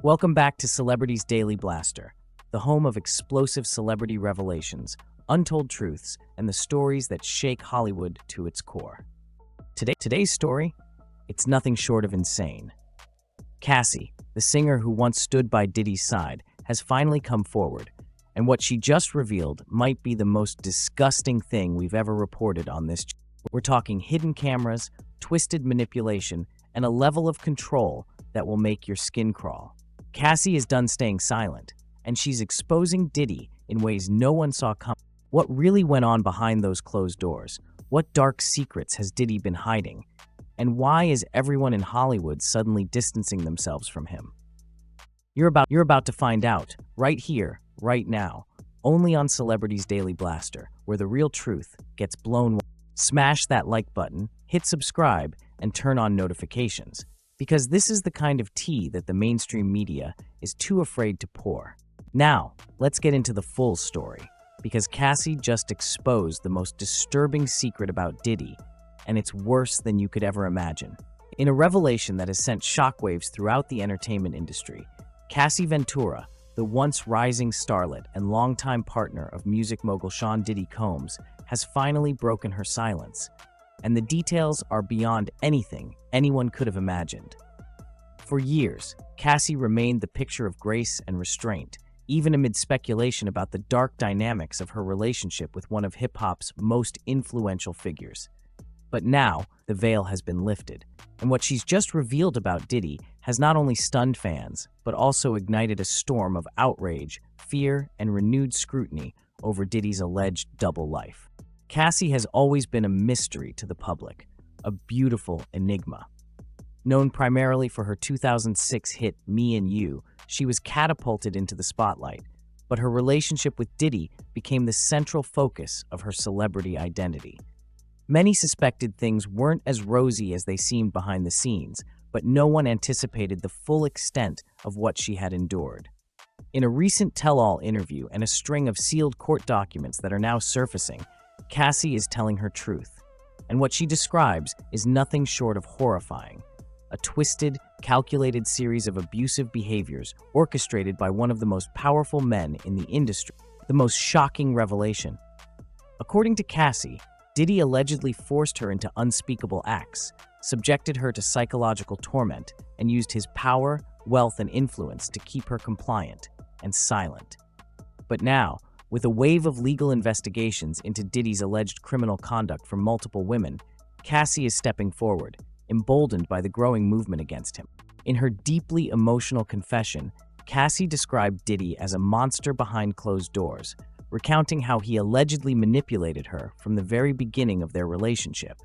Welcome back to Celebrities Daily Blaster, the home of explosive celebrity revelations, untold truths, and the stories that shake Hollywood to its core. Today's story? It's nothing short of insane. Cassie, the singer who once stood by Diddy's side, has finally come forward, and what she just revealed might be the most disgusting thing we've ever reported on this channel. We're talking hidden cameras, twisted manipulation, and a level of control that will make your skin crawl. Cassie is done staying silent, and she's exposing Diddy in ways no one saw coming. What really went on behind those closed doors? What dark secrets has Diddy been hiding? And why is everyone in Hollywood suddenly distancing themselves from him? You're about to find out, right here, right now, only on Celebrities Daily Blaster, where the real truth gets blown wide. Smash that like button, hit subscribe, and turn on notifications, because this is the kind of tea that the mainstream media is too afraid to pour. Now, let's get into the full story, because Cassie just exposed the most disturbing secret about Diddy, and it's worse than you could ever imagine. In a revelation that has sent shockwaves throughout the entertainment industry, Cassie Ventura, the once rising starlet and longtime partner of music mogul Sean Diddy Combs, has finally broken her silence, and the details are beyond anything anyone could have imagined. For years, Cassie remained the picture of grace and restraint, even amid speculation about the dark dynamics of her relationship with one of hip-hop's most influential figures. But now, the veil has been lifted, and what she's just revealed about Diddy has not only stunned fans, but also ignited a storm of outrage, fear, and renewed scrutiny over Diddy's alleged double life. Cassie has always been a mystery to the public, a beautiful enigma. Known primarily for her 2006 hit Me and You, she was catapulted into the spotlight, but her relationship with Diddy became the central focus of her celebrity identity. Many suspected things weren't as rosy as they seemed behind the scenes, but no one anticipated the full extent of what she had endured. In a recent tell-all interview and a string of sealed court documents that are now surfacing, Cassie is telling her truth, and what she describes is nothing short of horrifying. A twisted, calculated series of abusive behaviors orchestrated by one of the most powerful men in the industry. The most shocking revelation. According to Cassie, Diddy allegedly forced her into unspeakable acts, subjected her to psychological torment, and used his power, wealth, and influence to keep her compliant and silent. But now, with a wave of legal investigations into Diddy's alleged criminal conduct from multiple women, Cassie is stepping forward, emboldened by the growing movement against him. In her deeply emotional confession, Cassie described Diddy as a monster behind closed doors, recounting how he allegedly manipulated her from the very beginning of their relationship.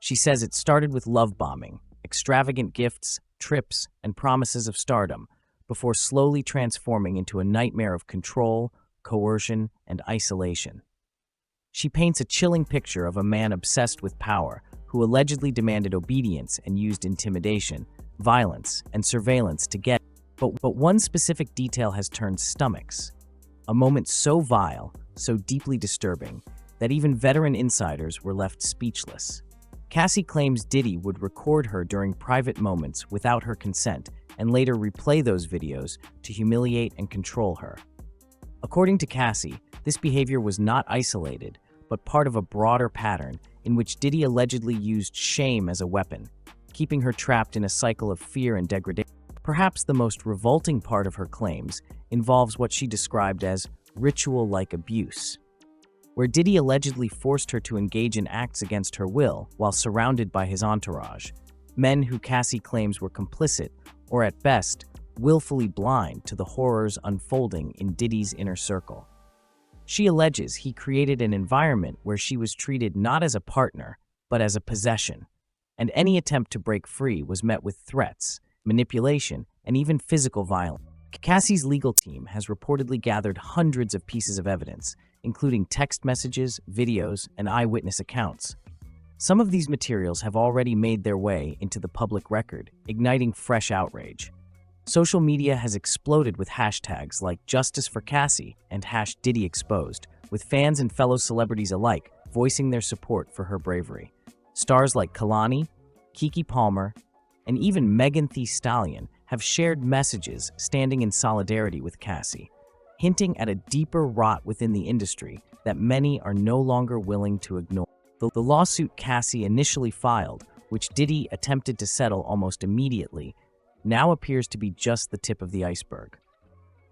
She says it started with love bombing, extravagant gifts, trips, and promises of stardom, before slowly transforming into a nightmare of control, coercion, and isolation. She paints a chilling picture of a man obsessed with power who allegedly demanded obedience and used intimidation, violence, and surveillance to get. But one specific detail has turned stomachs. A moment so vile, so deeply disturbing, that even veteran insiders were left speechless. Cassie claims Diddy would record her during private moments without her consent and later replay those videos to humiliate and control her. According to Cassie, this behavior was not isolated, but part of a broader pattern in which Diddy allegedly used shame as a weapon, keeping her trapped in a cycle of fear and degradation. Perhaps the most revolting part of her claims involves what she described as ritual-like abuse, where Diddy allegedly forced her to engage in acts against her will while surrounded by his entourage, men who Cassie claims were complicit, or at best, willfully blind to the horrors unfolding in Diddy's inner circle. She alleges he created an environment where she was treated not as a partner, but as a possession, and any attempt to break free was met with threats, manipulation, and even physical violence. Cassie's legal team has reportedly gathered hundreds of pieces of evidence, including text messages, videos, and eyewitness accounts. Some of these materials have already made their way into the public record, igniting fresh outrage. Social media has exploded with hashtags like Justice for Cassie and #DiddyExposed, with fans and fellow celebrities alike voicing their support for her bravery. Stars like Kalani, Keke Palmer, and even Megan Thee Stallion have shared messages standing in solidarity with Cassie, hinting at a deeper rot within the industry that many are no longer willing to ignore. The lawsuit Cassie initially filed, which Diddy attempted to settle almost immediately, now appears to be just the tip of the iceberg.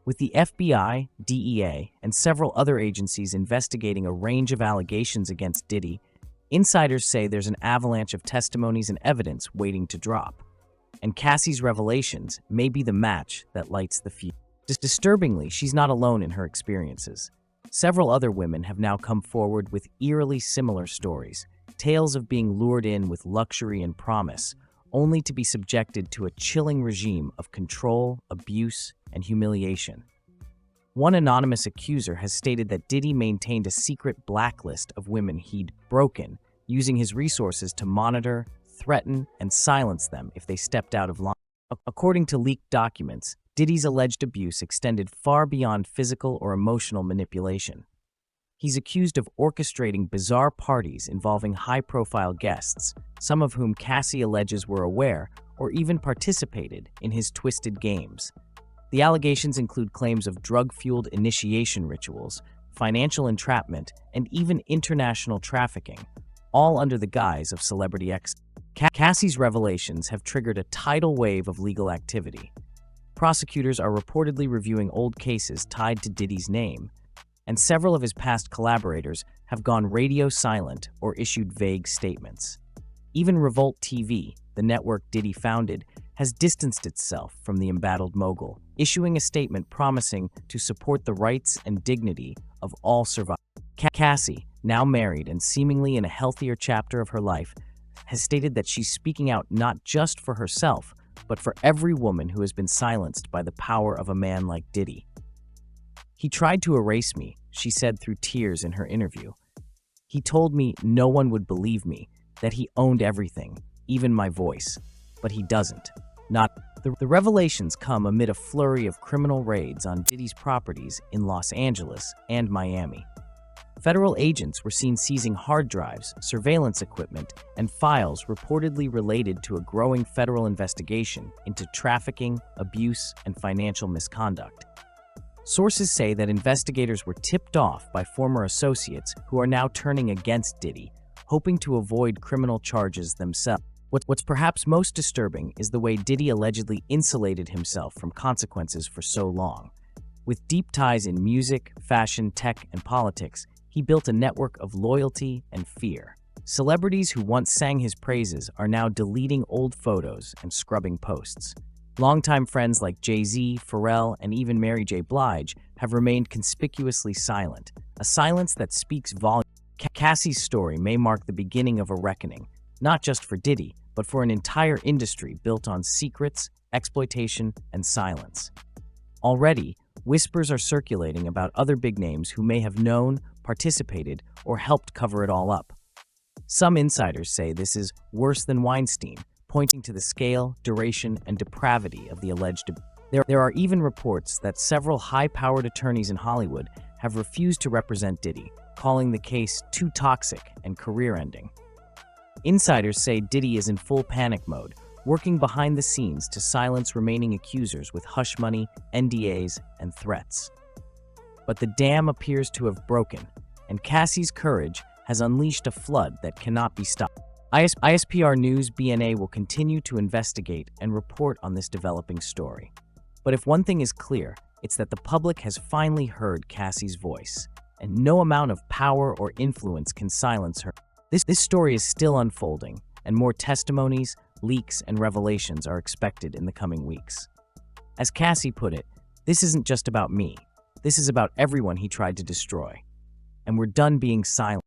With the FBI, DEA, and several other agencies investigating a range of allegations against Diddy, insiders say there's an avalanche of testimonies and evidence waiting to drop. And Cassie's revelations may be the match that lights the fuse. Disturbingly, she's not alone in her experiences. Several other women have now come forward with eerily similar stories, tales of being lured in with luxury and promise, only to be subjected to a chilling regime of control, abuse, and humiliation. One anonymous accuser has stated that Diddy maintained a secret blacklist of women he'd broken, using his resources to monitor, threaten, and silence them if they stepped out of line. According to leaked documents, Diddy's alleged abuse extended far beyond physical or emotional manipulation. He's accused of orchestrating bizarre parties involving high-profile guests, some of whom Cassie alleges were aware or even participated in his twisted games. The allegations include claims of drug-fueled initiation rituals, financial entrapment, and even international trafficking, all under the guise of celebrity Cassie's revelations have triggered a tidal wave of legal activity. Prosecutors are reportedly reviewing old cases tied to Diddy's name, and several of his past collaborators have gone radio silent or issued vague statements. Even Revolt TV, the network Diddy founded, has distanced itself from the embattled mogul, issuing a statement promising to support the rights and dignity of all survivors. Cassie, now married and seemingly in a healthier chapter of her life, has stated that she's speaking out not just for herself, but for every woman who has been silenced by the power of a man like Diddy. "He tried to erase me," she said through tears in her interview. "He told me no one would believe me, that he owned everything, even my voice. But he doesn't. Not." The revelations come amid a flurry of criminal raids on Diddy's properties in Los Angeles and Miami. Federal agents were seen seizing hard drives, surveillance equipment, and files reportedly related to a growing federal investigation into trafficking, abuse, and financial misconduct. Sources say that investigators were tipped off by former associates who are now turning against Diddy, hoping to avoid criminal charges themselves. What's perhaps most disturbing is the way Diddy allegedly insulated himself from consequences for so long. With deep ties in music, fashion, tech, and politics, he built a network of loyalty and fear. Celebrities who once sang his praises are now deleting old photos and scrubbing posts. Longtime friends like Jay-Z, Pharrell, and even Mary J. Blige have remained conspicuously silent, a silence that speaks volumes. Cassie's story may mark the beginning of a reckoning, not just for Diddy, but for an entire industry built on secrets, exploitation, and silence. Already, whispers are circulating about other big names who may have known, participated, or helped cover it all up. Some insiders say this is worse than Weinstein, pointing to the scale, duration, and depravity of the alleged abuse. There are even reports that several high-powered attorneys in Hollywood have refused to represent Diddy, calling the case too toxic and career-ending. Insiders say Diddy is in full panic mode, working behind the scenes to silence remaining accusers with hush money, NDAs, and threats. But the dam appears to have broken, and Cassie's courage has unleashed a flood that cannot be stopped. ISPR News BNA will continue to investigate and report on this developing story. But if one thing is clear, it's that the public has finally heard Cassie's voice, and no amount of power or influence can silence her. This story is still unfolding, and more testimonies, leaks, and revelations are expected in the coming weeks. As Cassie put it, "This isn't just about me. This is about everyone he tried to destroy. And we're done being silent."